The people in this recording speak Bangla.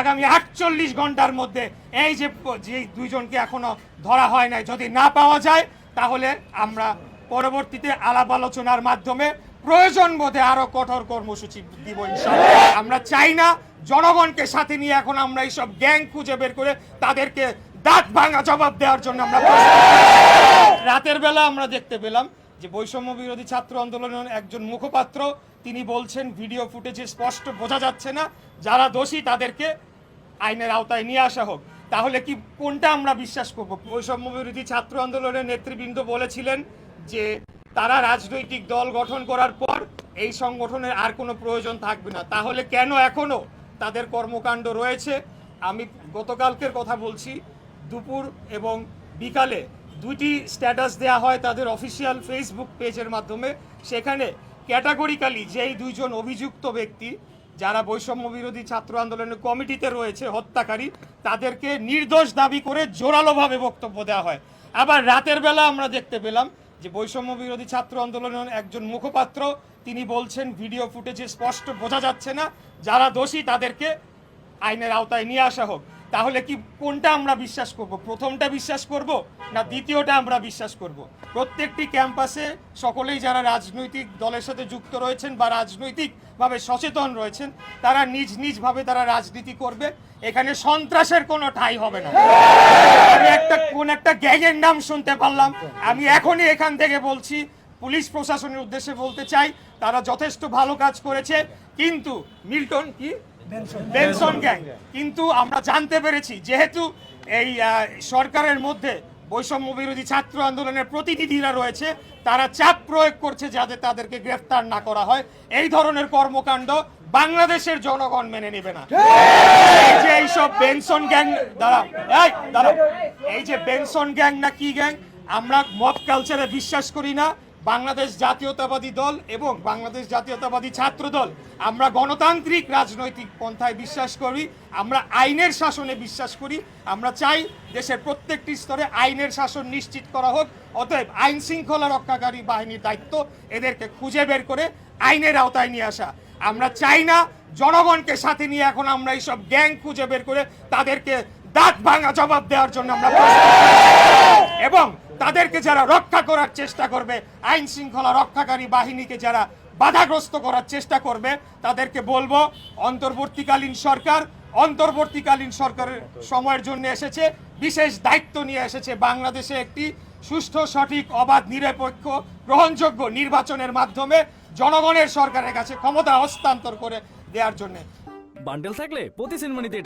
আগামী 48 ঘন্টার মধ্যে এই যে দুইজনকে এখনো ধরা হয় নাই, যদি না পাওয়া যায় তাহলে আমরা পরবর্তীতে আলাপ আলোচনার মাধ্যমে প্রয়োজন বোধে আরো কঠোর কর্মসূচি দিব ইনশাআল্লাহ। আমরা চাই না জনগণকে সাথে নিয়ে এখন আমরা এইসব গ্যাং খুঁজে বের করে তাদেরকে দাঁত ভাঙা জবাব দেওয়ার জন্য আমরা রাতের বেলা আমরা দেখতে পেলাম যে বৈষম্য বিরোধী ছাত্র আন্দোলনের একজন মুখপাত্র তিনি বলছেন ভিডিও ফুটেজে স্পষ্ট বোঝা যাচ্ছে না, যারা দোষী তাদেরকে আইনের আওতায় নিয়ে আসা হোক। তাহলে কি কোনটা আমরা বিশ্বাস করব? বৈষম্য বিরোধী ছাত্র আন্দোলনের নেতৃবৃন্দ বলেছিলেন যে তারা রাজনৈতিক দল গঠন করার পর এই সংগঠনের আর কোনো প্রয়োজন থাকবে না, তাহলে কেন এখনো তাদের কর্মকাণ্ড রয়েছে? আমি গতকালকের কথা বলছি, দুপুর এবং বিকালে দুইটি স্ট্যাটাস দেয়া হয় তাদের অফিসিয়াল ফেসবুক পেজের মাধ্যমে। সেখানে ক্যাটাগরিক্যালি যেই দুইজন অভিযুক্ত ব্যক্তি যারা বৈষম্য বিরোধী ছাত্র আন্দোলনের কমিটিতে রয়েছে হত্যাকারী, তাদেরকে নির্দোষ দাবি করে জোরালোভাবে বক্তব্য দেওয়া হয়। আবার রাতের বেলা আমরা দেখতে পেলাম যে বৈষম্য বিরোধী ছাত্র আন্দোলনের একজন মুখপাত্র তিনি বলছেন ভিডিও ফুটেজে স্পষ্ট বোঝা যাচ্ছে না, যারা দোষী তাদেরকে আইনের আওতায় নিয়ে আসা হোক। তাহলে কি কোনটা আমরা বিশ্বাস করব? প্রথমটা বিশ্বাস করব না দ্বিতীয়টা আমরা বিশ্বাস করব? প্রত্যেকটি ক্যাম্পাসে সকলেই যারা রাজনৈতিক দলের সাথে যুক্ত রয়েছেন বা রাজনৈতিকভাবে সচেতন রয়েছেন তারা নিজ নিজভাবে তারা রাজনীতি করবে, এখানে সন্ত্রাসের কোনো ঠাঁই হবে না। আমি কোন একটা গ্যাংয়ের নাম শুনতে পারলাম, আমি এখনই এখান থেকে বলছি পুলিশ প্রশাসনের উদ্দেশ্যে বলতে চাই তারা যথেষ্ট ভালো কাজ করেছে, কিন্তু মিল্টন কি বেনসন গ্যাং, কিন্তু আমরা জানতে পেরেছি যেহেতু এই সরকারের মধ্যে বৈষম্য বিরোধী ছাত্র আন্দোলনের প্রতিনিধিরা রয়েছে, তারা চাপ প্রয়োগ করছে যাতে তাদেরকে গ্রেফতার না করা হয়। এই ধরনের কর্মকাণ্ড বাংলাদেশের জনগণ মেনে নেবে না। এই যে এইসব বেনসন গ্যাং দাঁড়াও, এই যে বেনসন গ্যাং না কি গ্যাং, আমরা মব কালচারে বিশ্বাস করি না। বাংলাদেশ জাতীয়তাবাদী দল এবং বাংলাদেশ জাতীয়তাবাদী ছাত্র দল আমরা গণতান্ত্রিক রাজনৈতিক পন্থায় বিশ্বাস করি, আমরা আইনের শাসনে বিশ্বাস করি। আমরা চাই দেশের প্রত্যেকটি স্তরে আইনের শাসন নিশ্চিত করা হোক। অতএব আইন শৃঙ্খলা রক্ষাকারী বাহিনীর দায়িত্ব এদেরকে খুঁজে বের করে আইনের আওতায় নিয়ে আসা। আমরা চাই না জনগণকে সাথে নিয়ে এখন আমরা এইসব গ্যাং খুঁজে বের করে তাদেরকে দাঁত ভাঙা জবাব দেওয়ার জন্য আমরা এবং তাদেরকে যারা রক্ষা করার চেষ্টা করবে, আইন শৃঙ্খলা রক্ষাকারী বাহিনীকে যারা বাধাগ্রস্ত করার চেষ্টা করবে, তাদেরকে বলবো অন্তর্বর্তীকালীন সরকারের সময়ের জন্য এসেছে, বিশেষ দায়িত্ব নিয়ে এসেছে বাংলাদেশে একটি সুষ্ঠু, সঠিক, অবাধ, নিরপেক্ষ, গ্রহণযোগ্য নির্বাচনের মাধ্যমে জনগণের সরকারের কাছে ক্ষমতা হস্তান্তর করে দেওয়ার জন্য। বান্ডেল থাকলে প্রতি সিনেমানিতে